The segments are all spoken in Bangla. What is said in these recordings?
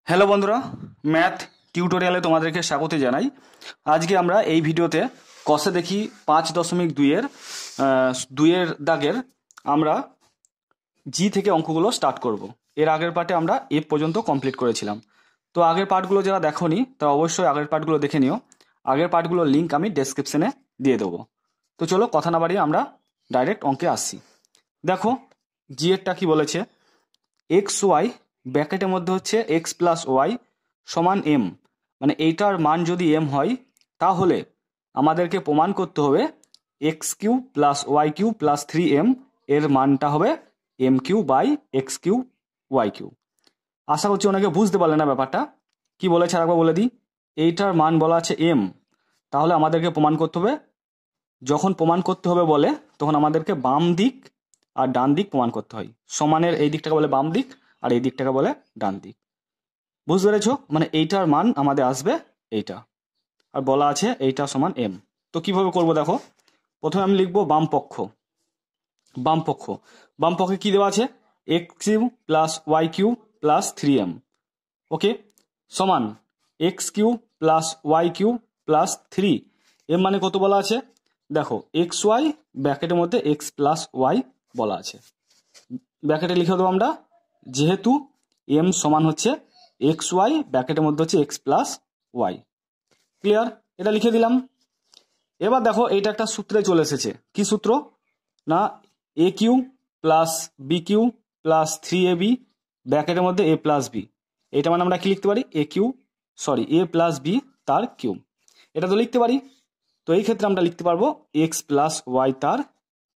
হ্যালো বন্ধুরা, ম্যাথ টিউটোরিয়ালে তোমাদেরকে স্বাগত জানাই। আজকে আমরা এই ভিডিওতে কষে দেখি 5.2-এর দাগের আমরা জি থেকে অঙ্কগুলো স্টার্ট করব। এর আগের পার্টে আমরা এফ পর্যন্ত কমপ্লিট করেছিলাম। তো আগের পার্টগুলো যারা দেখোনি তারা অবশ্যই আগের পার্টগুলো দেখে নিও। আগের পার্টগুলোর লিঙ্ক আমি ডেসক্রিপশনে দিয়ে দেবো। তো চলো কথা না বাড়িয়ে আমরা ডাইরেক্ট অঙ্কে আসছি। দেখো জি এরটা কি বলেছে, এক্স ওয়াই ব্র্যাকেটের মধ্যে হচ্ছে এক্স প্লাস ওয়াই সমান এম, মানে এইটার মান যদি এম হয় তাহলে আমাদেরকে প্রমাণ করতে হবে X Q plus Y Q plus 3m এর মানটা হবে M Q by X Q Y Q. আশা করছি অনেকে বুঝতে পারলে না ব্যাপারটা কি বলেছে, আরেকবার বলে দিই। এইটার মান বলা আছে এম, তাহলে আমাদেরকে প্রমাণ করতে হবে, যখন প্রমাণ করতে হবে বলে তখন আমাদেরকে বাম দিক আর ডান দিক প্রমাণ করতে হয়। সমানের এই দিকটাকে বলে বাম দিক আর এই দিকটাকে বলে ডান দিক। বুঝতে পেরেছো? মানে এইটার মান আমাদের আসবে এইটা, আর বলা আছে এইটা সমান এম। তো কিভাবে করব দেখো, প্রথমে আমি লিখবো বাম পক্ষ। বাম পক্ষ বাম পক্ষে কি দেওয়া আছে, X Q plus Y Q plus 3m, okay, সমান X Q plus Y Q plus 3m মানে কত বলা আছে দেখো, এক্স ওয়াই ব্র্যাকেটের মধ্যে এক্স প্লাস ওয়াই বলা আছে। ব্র্যাকেটে লিখে দেবো আমরা, যেহেতু এম সমান হচ্ছে এক্স ওয়াই ব্র্যাকেটের মধ্যে হচ্ছে এক্স প্লাস ওয়াই। ক্লিয়ার? এটা লিখে দিলাম। এবার দেখো এইটা একটা সূত্রে চলে এসেছে। কি সূত্র না, A Q plus B Q plus 3ab ব্র্যাকেটের মধ্যে এ প্লাস বি। এটা মানে আমরা কি লিখতে পারি, এ প্লাস বি তার কিউব। এটা তো লিখতে পারি। তো এই ক্ষেত্রে আমরা লিখতে পারবো এক্স প্লাস ওয়াই তার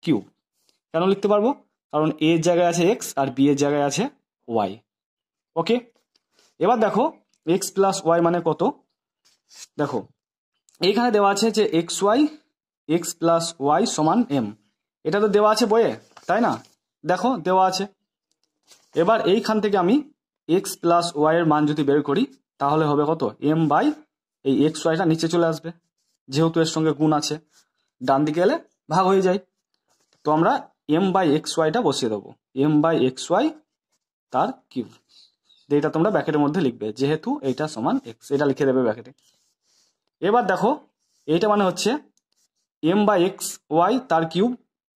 কিউব। কেন লিখতে পারবো? কারণ এ এর জায়গায় আছে এক্স আর বি এর জায়গায় আছে ওয়াই। ওকে, এবার দেখো এক্স প্লাস ওয়াই মানে কত, দেখো এইখানে দেওয়া আছে যে এক্স প্লাস ওয়াই সমান এম। এটা তো দেওয়া আছে বইয়ে, তাই না? দেখো দেওয়া আছে। এবার এইখান থেকে আমি এক্স প্লাস ওয়াই এর মান যদি বের করি তাহলে হবে কত, এম বাই এই এক্স ওয়াইটা নিচে চলে আসবে, যেহেতু এর সঙ্গে গুণ আছে, ডান দিকে এলে ভাগ হয়ে যায়। তো আমরা এম বাই এক্স ওয়াইটা বসিয়ে দেবো, এম বাই এক্স ওয়াই তার কিউব। এটা তোমরা ব্র্যাকেটের মধ্যে লিখবে, যেহেতু এইটা সমান এক্স, এটা লিখে দেবে ব্র্যাকেটে। এবার দেখো এইটা মানে হচ্ছে এম বাই এক্স ওয়াই তার কিউব,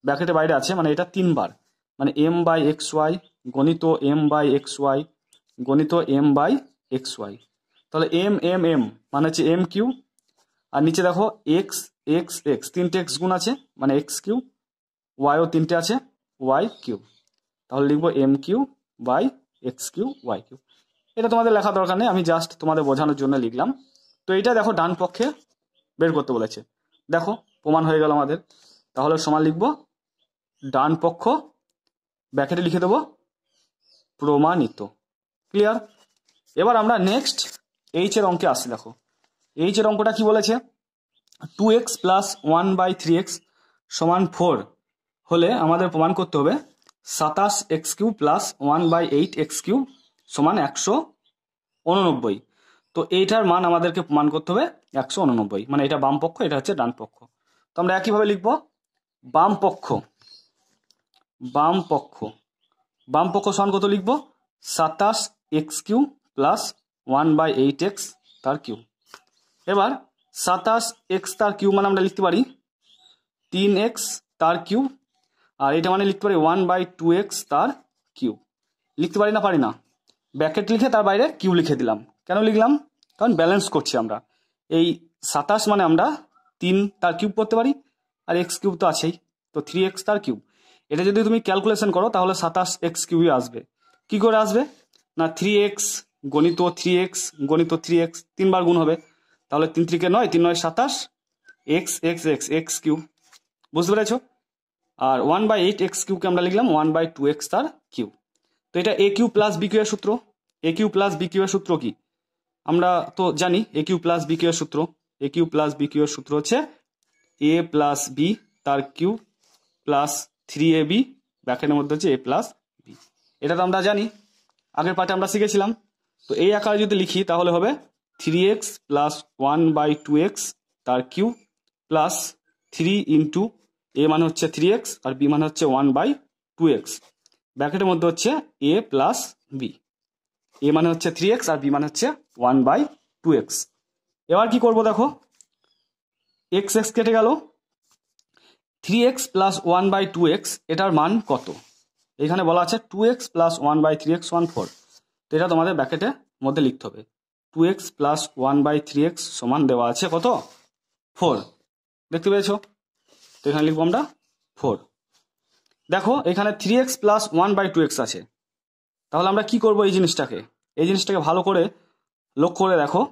ব্র্যাকেটের বাইরে আছে, মানে এটা 3 বার, মানে এম বাই এক্স ওয়াই গণিত এম বাই এক্স ওয়াই গণিত এম বাই এক্স ওয়াই। তাহলে এম এম এম মানে হচ্ছে এম কিউ, আর নিচে দেখো এক্স এক্স এক্স 3টে এক্স গুণ আছে মানে এক্স কিউ, ওয়াইও 3টে আছে ওয়াই কিউ। তাহলে লিখবো M Q by X Q Y cube. এটা তোমাদের লেখা দরকার নেই, আমি জাস্ট তোমাদের বোঝানোর জন্য লিখলাম। তো এইটা দেখো ডান পক্ষে বের করতে বলেছে, দেখো প্রমাণ হয়ে গেল আমাদের। তাহলে সমান লিখবো ডান পক্ষ, ব্র্যাকেটে লিখে দেবো প্রমাণিত। ক্লিয়ার? এবার আমরা নেক্সট এইচ এর অঙ্কে আসছি। দেখো এইচ এর অঙ্কটা কি বলেছে, 2x প্লাস 1/3x সমান 4 হলে আমাদের প্রমাণ করতে হবে 27x³ প্লাস 1/8x³ সমান 189। তো এইটার মান আমাদেরকে প্রমাণ করতে হবে 189, মানে এটা বাম পক্ষ, এটা হচ্ছে ডান পক্ষ। তো আমরা একইভাবে লিখবো বাম পক্ষ। বাম পক্ষ বাম পক্ষ সমান কত লিখবো, 27x³ প্লাস 1/8x তার কিউব। এবার 27x তার কিউব মানে আমরা লিখতে পারি 3x তার কিউব, আর এটা মানে লিখতে পারি 1/2x তার কিউব। লিখতে পারি না? পারি না। ব্র্যাকেট লিখে তার বাইরে কিউ লিখে দিলাম। কেন লিখলাম? কারণ ব্যালেন্স করছি আমরা। এই 27 মানে আমরা 3 তার কিউব করতে পারি, আর এক্স কিউব তো আছেই, তো 3x তার কিউব। এটা যদি তুমি ক্যালকুলেশন করো তাহলে 27x³ আসবে। কি করে আসবে না, 3x গণিত 3x গণিত 3x 3 বার গুণ হবে, তাহলে 3 3 9, 3 9 27, x x x x cube. বুঝতে পেরেছো? আর 1/8x³ আমরা লিখলাম 1/2x তার কিউব। তো এটা এ কিউ প্লাস বি কিউ এর সূত্র। এ কিউ প্লাস বি কিউ এর সূত্র কি আমরা তো জানি, এ কিউ প্লাস বি কিউ এর সূত্র, এ কিউ প্লাস বি কিউ এর সূত্র হচ্ছে এ প্লাস বি তার কিউব প্লাস 3ab ব্র্যাকেটের মধ্যে হচ্ছে এ প্লাস বি। এটা তো আমরা জানি, আগের পার্টে আমরা শিখেছিলাম। তো এই আকারে যদি লিখি তাহলে হবে 3x প্লাস 1/2x তার কিউব প্লাস 3 ইন্টু এ মানে হচ্ছে 3x আর বি মানে হচ্ছে 1/2x ব্র্যাকেটের মধ্যে হচ্ছে এ প্লাস বি। এ মানে হচ্ছে 3x আর বি মানে হচ্ছে 1/2x। এবার কি করব দেখো, এক্স এক্স কেটে গেল, 3x প্লাস 1/2x এটার মান কত? এখানে বলা আছে 2x প্লাস 1/3x সমান 4। তো এটা তোমাদের ব্র্যাকেটের মধ্যে লিখতে হবে। 2x প্লাস 1/3x সমান দেওয়া আছে কত? 4। দেখতে পেয়েছো? তো এখানে লিখবো আমরা 4। দেখো এখানে 3x প্লাস 1/2x আছে, তাহলে আমরা কি করব এই জিনিসটাকে ভালো করে লক্ষ্য করে দেখো।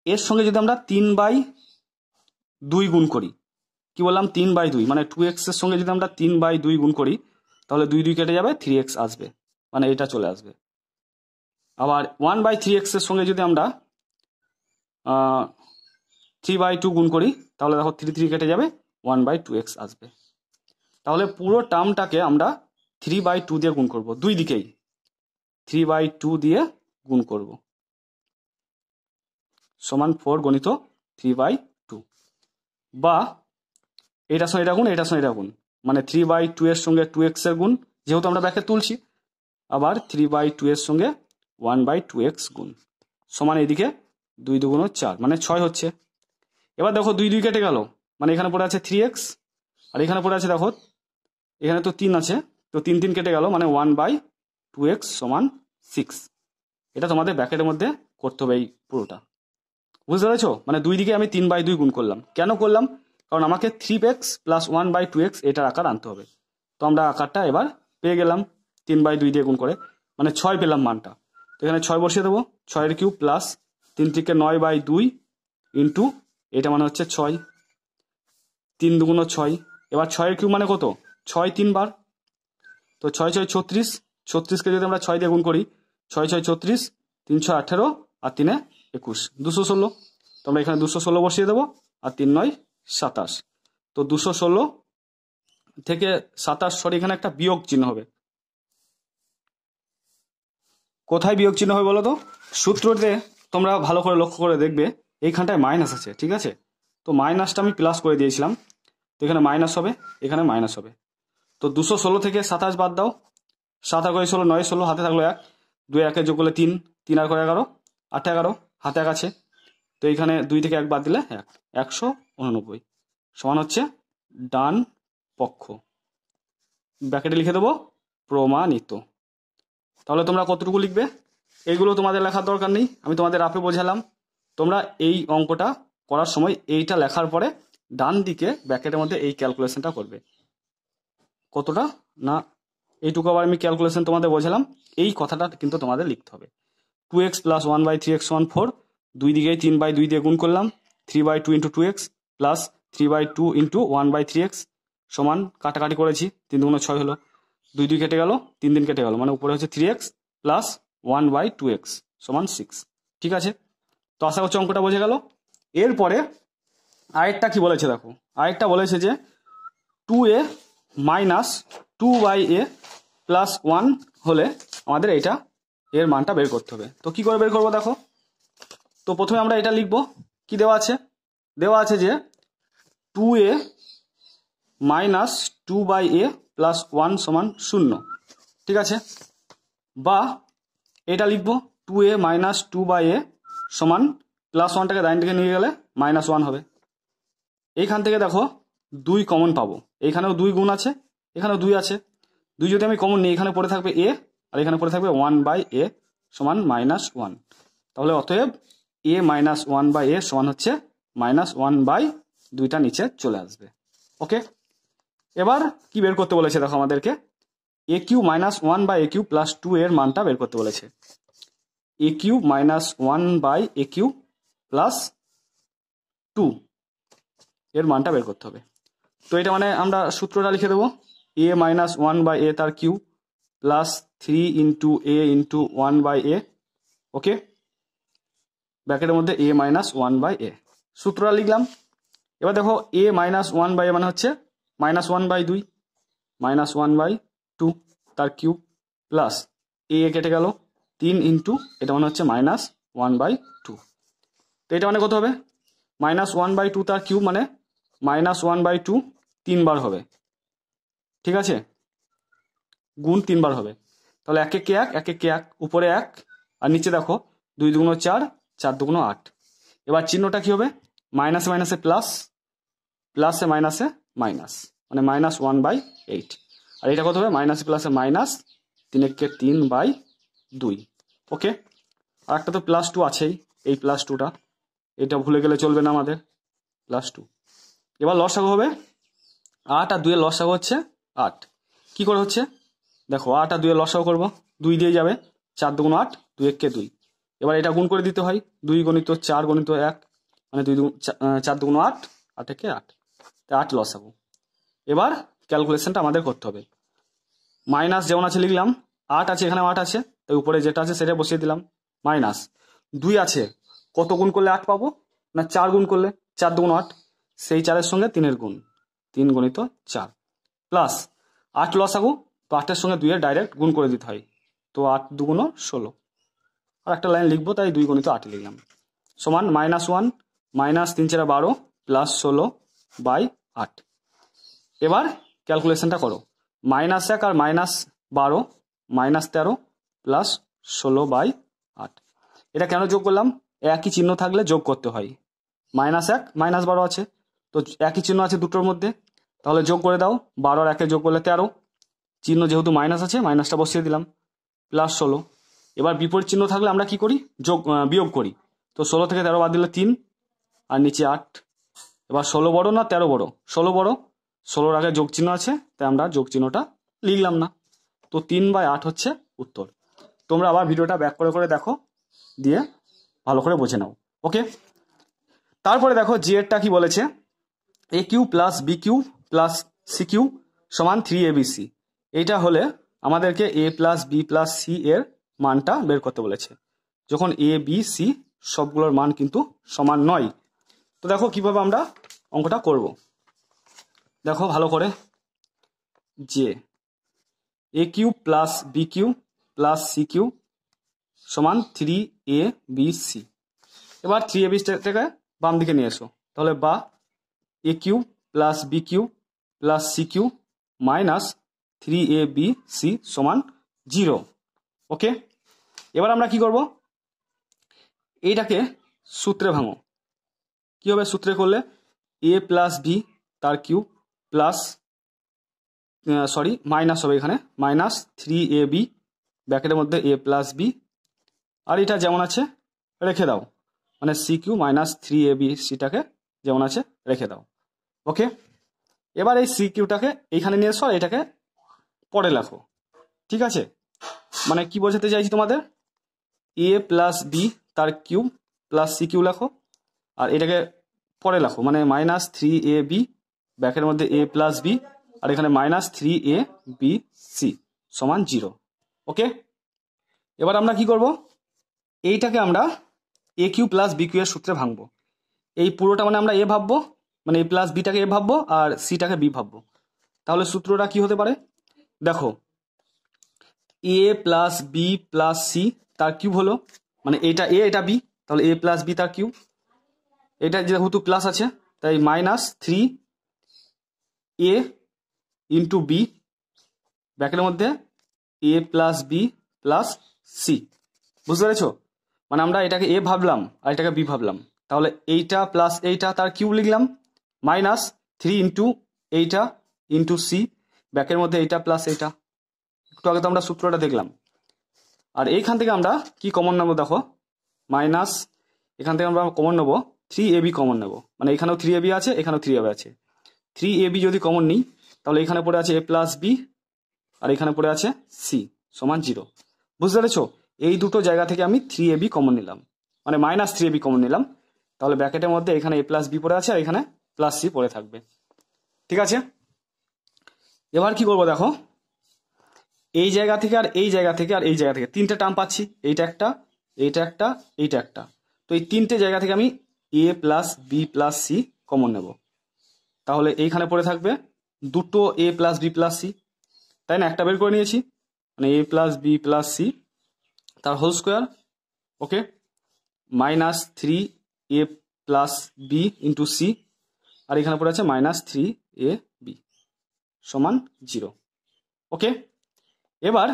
এর সঙ্গে যদি আমরা 3/2 গুণ করি, কি বললাম 3/2, মানে 2x এর সঙ্গে যদি আমরা 3/2 গুণ করি তাহলে 2 2 কেটে যাবে, 3x আসবে, মানে এটা চলে আসবে। আবার 1/3x এর সঙ্গে যদি আমরা 3/2 গুণ করি তাহলে দেখো 3 3 কেটে যাবে, 1/2x আসবে। তাহলে পুরো টার্মটাকে আমরা 3/2 দিয়ে গুণ করব, দুই দিকেই 3/2 দিয়ে গুণ করব, সমান 4 গণিত 3/2। বা এটার সঙ্গে এটা গুণ, এটার সঙ্গে এটা গুণ, মানে 3/2 এর সঙ্গে 2x এর গুণ, যেহেতু আমরা ব্র্যাকেট তুলছি। আবার 3/2 এর সঙ্গে 1/2x গুণ, সমান এদিকে 2 2 গুণ 4, মানে 6 হচ্ছে। এবার দেখো 2 2 কেটে গেল, মানে এখানে পড়ে আছে 3x, আর এখানে পড়ে আছে দেখো, এখানে তো 3 আছে, তো 3 3 কেটে গেল, মানে 1/2x সমান 6। এটা তোমাদের ব্র্যাকেটের মধ্যে করতে হবে এই পুরোটা, বুঝতে পেরেছো? মানে দুই দিকে আমি 3/2 গুণ করলাম। কেন করলাম? কারণ আমাকে 3x প্লাস 1/2x এটার আকার আনতে হবে। তো আমরা আকারটা এবার পেয়ে গেলাম 3/2 দিয়ে গুণ করে, মানে 6 পেলাম মানটা। তো এখানে 6 বসিয়ে দেবো, 6 কিউব প্লাস 3 থেকে 9/2 ইন্টু এটা মানে হচ্ছে 6, 3 2 6। এবার 6 কিউব মানে কত? 6 3 বার, তো 6 6 36, 36কে যদি আমরা 6 দিয়ে গুণ করি, 6 6 36, 3 6 18 আর 3 21, 216। তো আমরা এখানে 216 বসিয়ে দেবো, আর 3 9 27। তো 216 থেকে 27, সরি এখানে একটা বিয়োগ চিহ্ন হবে। কোথায় বিয়োগ চিহ্ন হবে বলো তো? সূত্রতে তোমরা ভালো করে লক্ষ্য করে দেখবে, এইখানটায় মাইনাস আছে, ঠিক আছে? তো মাইনাসটা আমি প্লাস করে দিয়েছিলাম, তো এখানে মাইনাস হবে, এখানে মাইনাস হবে। তো 216 থেকে 27 বাদ দাও, 7 আর 16 9 16, হাতে থাকলো 1, 2 1 যোগ করলে 3, 3 আর করে 11, 8 11, হাতে 1 আছে। তো এইখানে 2 থেকে 1 বাদ দিলে 1, 189 সমান হচ্ছে ডান পক্ষ। ব্র্যাকেটে লিখে দেবো প্রমাণিত। তাহলে তোমরা কতটুকু লিখবে? এইগুলো তোমাদের লেখার দরকার নেই, আমি তোমাদের আপে বোঝালাম। তোমরা এই অঙ্কটা করার সময় এইটা লেখার পরে ডান দিকে ব্র্যাকেটের মধ্যে এই ক্যালকুলেশনটা করবে। কতটা না, এইটুকু আবার আমি ক্যালকুলেশন তোমাদের বোঝালাম, এই কথাটা কিন্তু তোমাদের লিখতে হবে। 2x প্লাস 1/3x সমান 4, দুই দিকেই 3/2 দিয়ে গুণ করলাম, 3/2 into 2x plus 3/2 into 1/3x সমান, কাটাকাটি করেছি, 3 2 6 হলো, 2 2 কেটে গেল, 3 3 কেটে গেল, মানে উপরে হচ্ছে 3x প্লাস 1/2x সমান 6। ঠিক আছে? তো আশা করছি অঙ্কটা বোঝা গেল। এরপরে আরেকটা কি বলেছে দেখো, আরেকটা বলেছে যে 2a মাইনাস 2/a প্লাস 1 হলে আমাদের এইটা এর মানটা বের করতে হবে। তো কি করে বের করবো দেখো, তো প্রথমে আমরা এটা লিখবো, কি দেওয়া আছে? দেওয়া আছে যে 2a মাইনাস 2/a প্লাস 1 সমান 0, ঠিক আছে? বা এটা লিখবো 2a মাইনাস 2/a সমান প্লাস 1টাকে ডাইন দিকে নিয়ে গেলে মাইনাস 1 হবে। এইখান থেকে দেখো 2 কমন পাবো, এইখানেও 2 গুণ আছে, এখানেও 2 আছে, 2 যদি আমি কমন নিই এখানে পড়ে থাকবে a, আর এখানে পড়ে থাকবে 1/a সমান -1। তাহলে অতএব a মাইনাস 1/a সমান হচ্ছে -1/2টা নিচে চলে আসবে। ওকে, এবার কি বের করতে বলেছে দেখো আমাদেরকে, a cube minus 1/a cube plus 2 এর মানটা বের করতে বলেছে। a cube minus 1/a cube plus 2 এর মানটা বের করতে হবে। তো এটা মানে আমরা সূত্রটা লিখে দেবো, a মাইনাস 1/a তার cube plus 3 into a into 1/a, ওকে, ব্র্যাকেটের মধ্যে a মাইনাস 1/a, সূত্রটা লিখলাম। এবার দেখো a মাইনাস 1/a মানে হচ্ছে -1/2, -1/2 তার কিউব প্লাস a কেটে গেল 3 ইন্টু এটা মানে হচ্ছে -1/2। তো এটা মানে কত হবে? -1/2 তার কিউব মানে -1/2 3 বার হবে, ঠিক আছে, গুণ 3 বার হবে। তাহলে 1 কে 1, 1 কে 1, উপরে 1 আর নিচে দেখো 2 দুগুণ 4, 4 দুগুণ 8। এবার চিহ্নটা কি হবে? মাইনাসে মাইনাসে প্লাস, প্লাসে মাইনাসে মাইনাস, মানে -1/8। আর এটা কত হবে? মাইনাসে প্লাসে মাইনাস, 3 কে 3/2। ওকে, আর একটা তো +2 আছেই, এই +2টা, এটা ভুলে গেলে চলবে না আমাদের, +2। এবার লসাগু হবে 8 আর 2 এর লসাগু হচ্ছে 8। কি করে হচ্ছে দেখো, 8 আর 2 এর লসাগু করবো, 2 দিয়ে যাবে, 4 দুগুণ 8, 2 1 কে 2। এবার এটা গুণ করে দিতে হয়, 2 গণিত 4 গণিত 1, মানে 4 দুগুণ 8, 8 একে 8, তাই 8 লসাগু। এবার ক্যালকুলেশনটা আমাদের করতে হবে। মাইনাস যেমন আছে লিখলাম, 8 আছে, এখানে 8 আছে, তাই উপরে যেটা আছে সেটা বসিয়ে দিলাম। মাইনাস 2 আছে, কত গুণ করলে 8 পাবো? না 4 গুণ করলে, 4 দুগুণ 8, সেই 4-এর সঙ্গে 3-এর গুণ, 3 গণিত 4, প্লাস 8 লসাগু, তো 8-এর সঙ্গে 2 এর ডাইরেক্ট গুণ করে দিতে হয়, তো 8 দুগুণ 16। আর একটা লাইন লিখবো, তাই 2 গণিত 8 লিখলাম, সমান -1 মাইনাস 3 4 12 প্লাস 16/8। এবার ক্যালকুলেশনটা করো, -1 আর -12 -13 প্লাস 16/8। এটা কেন যোগ করলাম? একই চিহ্ন থাকলে যোগ করতে হয়। -1 -12 আছে, তো একই চিহ্ন আছে দুটোর মধ্যে, তাহলে যোগ করে দাও। 12 আর 1 যোগ করলে 13, চিহ্ন যেহেতু মাইনাস আছে মাইনাসটা বসিয়ে দিলাম, প্লাস 16। এবার বিপরীত চিহ্ন থাকলে আমরা কি করি? বিয়োগ করি। তো 16 থেকে 13 বাদ দিলে 3, আর নিচে 8। এবার 16 বড় না 13 বড়? 16 বড়, 16-র আগে যোগ চিহ্ন আছে, তাই আমরা যোগ চিহ্নটা লিখলাম না। তো 3/8 হচ্ছে উত্তর। তোমরা আবার ভিডিওটা ব্যাক করে করে দেখো, দিয়ে ভালো করে বুঝে নাও। ওকে, তারপরে দেখো জিএরটা কি বলেছে, AQ plus BQ plus CQ সমান 3ABC। এইটা হলে আমাদেরকে A plus B plus C এর মানটা বের করতে বলেছে, যখন A B C সবগুলোর মান কিন্তু সমান নয়। তো দেখো কিভাবে আমরা অঙ্কটা করব, দেখো ভালো করে, যে AQ plus BQ plus CQ সমান 3ABC। এবার 3AB থেকে বাম দিকে নিয়ে এসো, তাহলে বা AQ plus BQ plus CQ minus 3ABC সমান 0। ওকে, এবার আমরা কি করব, এইটাকে সূত্রে ভাঙো। কি হবে সূত্রে করলে? A প্লাস B তার কিউব প্লাস, মাইনাস হবে এখানে, মাইনাস 3AB ব্র্যাকেটের মধ্যে A প্লাস B, আর এটা যেমন আছে রেখে দাও, মানে CQ মাইনাস 3ABCটাকে যেমন আছে রেখে দাও। ওকে, এবার এই CQটাকে এইখানে নিয়ে এসো, এটাকে পরে লেখো। ঠিক আছে, মানে কি বোঝাতে চাইছি তোমাদের, A প্লাস B তার কিউব প্লাস CQ লেখো, আর এটাকে পরে লেখো, মানে মাইনাস 3AB ব্র্যাকেটের মধ্যে A প্লাস B, আর এখানে মাইনাস 3ABC সমান 0। ওকে, এবার আমরা কি করব, এইটাকে আমরা AQ প্লাস BQ এর সূত্রে ভাঙবো। এই পুরোটা মানে আমরা A ভাববো, মানে A প্লাস বিটাকে A ভাববো আর সিটাকে B ভাববো। তাহলে সূত্রটা কি হতে পারে দেখো, A plus B plus C তার কিউব হলো, মানে এটা A এটা B, তাহলে A প্লাস B তার কিউব, এটা যেহেতু প্লাস আছে তাই মাইনাস 3A ইন্টু B ব্র্যাকেটের মধ্যে A plus B plus C। বুঝতে পেরেছো? মানে আমরা এটাকে A ভাবলাম আর এটাকে B ভাবলাম, তাহলে এইটা প্লাস এইটা তার কিউব লিখলাম, মাইনাস 3 ইন্টু এইটা ইন্টু C ব্র্যাকেটের মধ্যে এইটা প্লাস এইটা। একটু আগে তো আমরা সূত্রটা দেখলাম। আর এইখান থেকে আমরা কি কমন নেবো দেখো, মাইনাস এখান থেকে আমরা কমন নেবো 3AB কমন নেবো, মানে এখানেও 3AB আছে এখানেও 3AB আছে। 3AB যদি কমন নিই তাহলে এখানে পড়ে আছে A প্লাস B আর এখানে পড়ে আছে C সমান 0। বুঝতে পেরেছো? এই দুটো জায়গা থেকে আমি 3AB কমন নিলাম, মানে মাইনাস 3AB কমন নিলাম, তাহলে ব্র্যাকেটের মধ্যে এখানে A প্লাস B পড়ে আছে আর এখানে প্লাস C পড়ে থাকবে। ঠিক আছে, এবার কি করবো দেখো, এই জায়গা থেকে আর এই জায়গা থেকে আর এই জায়গা থেকে তিনটে টার্ম পাচ্ছি, এইটা একটা, এইটা একটা, এইটা একটা। তো এই তিনটে জায়গা থেকে আমি A plus B plus C common নেব, তাহলে এইখানে পড়ে থাকবে দুটো A plus B plus C, তাই না? একটা বের করে নিয়েছি, মানে A plus B plus C তার whole square. Okay, minus 3A plus B into C, আর এখানে পড়ে আছে মাইনাস 3AB সমান 0। ওকে, এবার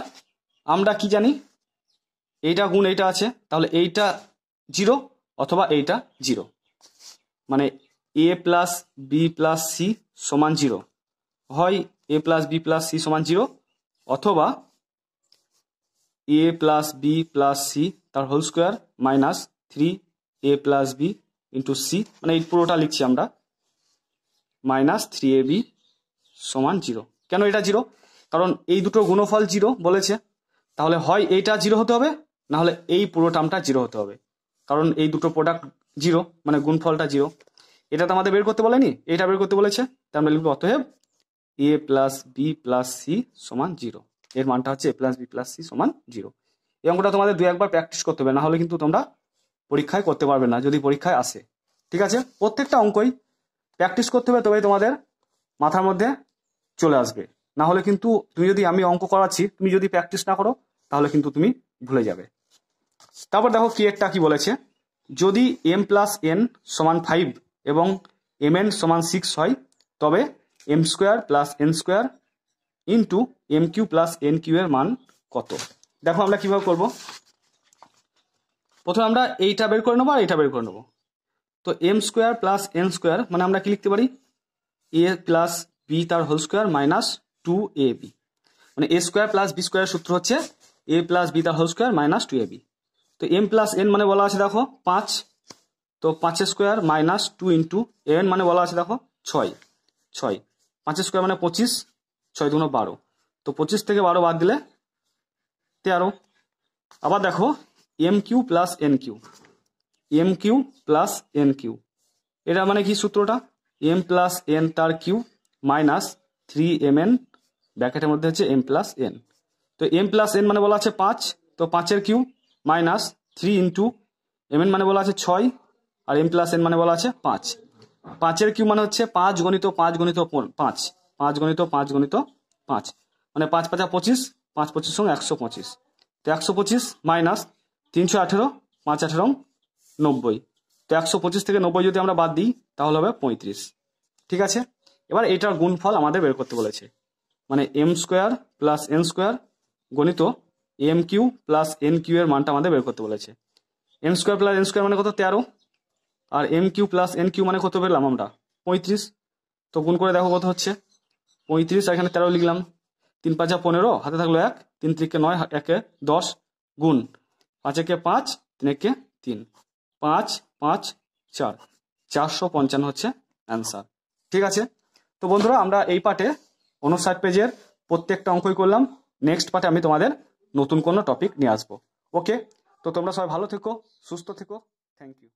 আমরা কি জানি, এইটা গুণ এইটা আছে, তাহলে এইটা 0 অথবা এইটা 0, মানে a plus B plus C সমান 0, হয় a plus B plus C সমান 0 অথবা a plus B plus C তার whole square minus 3a plus B into C, মানে এই পুরোটা লিখছি আমরা, মাইনাস 3ab সমান 0। কেন এটা 0? কারণ এই দুটো গুণফল 0 বলেছে, তাহলে হয় এইটা 0 হতে হবে, না হলে এই পুরো টার্মটা 0 হতে হবে, কারণ এই দুটো প্রোডাক্ট 0, মানে গুণফলটা 0। এটা তো আমাদের বের করতে বলেনি, এটা বের করতে বলেছে, তার আমরা লিখবো অতএব a plus B plus C সমান 0, এর মানটা হচ্ছে a plus B plus C সমান 0। এই অঙ্কটা তোমাদের 2-1বার প্র্যাকটিস করতে হবে, না হলে কিন্তু তোমরা পরীক্ষায় করতে পারবে না, যদি পরীক্ষায় আসে। ঠিক আছে, প্রত্যেকটা অঙ্কই প্র্যাকটিস করতে হবে, তবেই তোমাদের মাথার মধ্যে চলে আসবে, না হলে কিন্তু তুমি যদি আমি অঙ্ক করাচ্ছি, তুমি যদি প্র্যাকটিস না করো তাহলে কিন্তু তুমি ভুলে যাবে। তারপর দেখো কি একটা কি বলেছে, যদি m প্লাস n সমান 5 এবং mn সমান 6 হয়, তবে m square plus n square into M Q plus N Q এর মান কত? দেখো আমরা কিভাবে করব, প্রথমে আমরা এইটা বের করে নেবো আর এইটা বের করে নেবো। তো M square plus N square মানে আমরা কি লিখতে পারি, এ প্লাস বি তার হোল স্কোয়ার মাইনাস 2ab, মানে এ স্কোয়ার প্লাস বি স্কোয়ারের সূত্র হচ্ছে এ প্লাস বি তার হোল স্কোয়ার মাইনাস 2ab। তো এম প্লাস এন মানে বলা আছে দেখো 5, তো 5 স্কোয়ার মাইনাস 2 ইন্টু এন মানে বলা আছে দেখো 6, 5 স্কোয়ার মানে 25, 6 দুগুণ 12, তো 25 থেকে 12 বাদ দিলে 13। আবার দেখো M Q plus N cube, M Q plus N cube, এটা মানে কি সূত্রটা, এম প্লাস এন তার কিউ মাইনাস 3mn ব্র্যাকেটের মধ্যে হচ্ছে এম প্লাস এন। তো এম প্লাস এন মানে বলা আছে 5, তো 5-এর কিউ মাইনাস 3 ইন্টু mn মানে বলা আছে 6, আর এম প্লাস এন মানে বলা আছে 5। 5-এর কিউ মানে হচ্ছে 5 গণিত 5 গণিত 5, 5 গণিত 5 গণিত 5, মানে 5 5 25, 5 25 সঙ্গে 125, তো 125 মাইনাস 318, 5 18 90, তো 125 থেকে 90 যদি আমরা বাদ দিই তাহলে হবে 35। ঠিক আছে, এবার এটার গুণফল আমাদের বের করতে বলেছে, মানে M square plus N square গণিত M Q plus N Q এর মানটা আমাদের বের করতে বলেছে। M square plus N square মানে কত 13, আর M Q plus N Q মানে কত পেলাম আমরা 35, তো গুণ করে দেখো কত হচ্ছে 35, আর এখানে 13 লিখলাম, 3 5 15, হাতে থাকলো 1, 3 3 9, 1 10, গুণ 5 1 5, 3 1 3, 5 5 4, 455 হচ্ছে অ্যান্সার। ঠিক আছে, তো বন্ধুরা আমরা এই পার্টে 59 পেজের প্রত্যেকটা অঙ্কই করলাম, নেক্সট পার্টে আমি তোমাদের নতুন কোনো টপিক নিয়ে আসবো। ওকে, তো তোমরা সবাই ভালো থেকো, সুস্থ থেকো, থ্যাংক ইউ।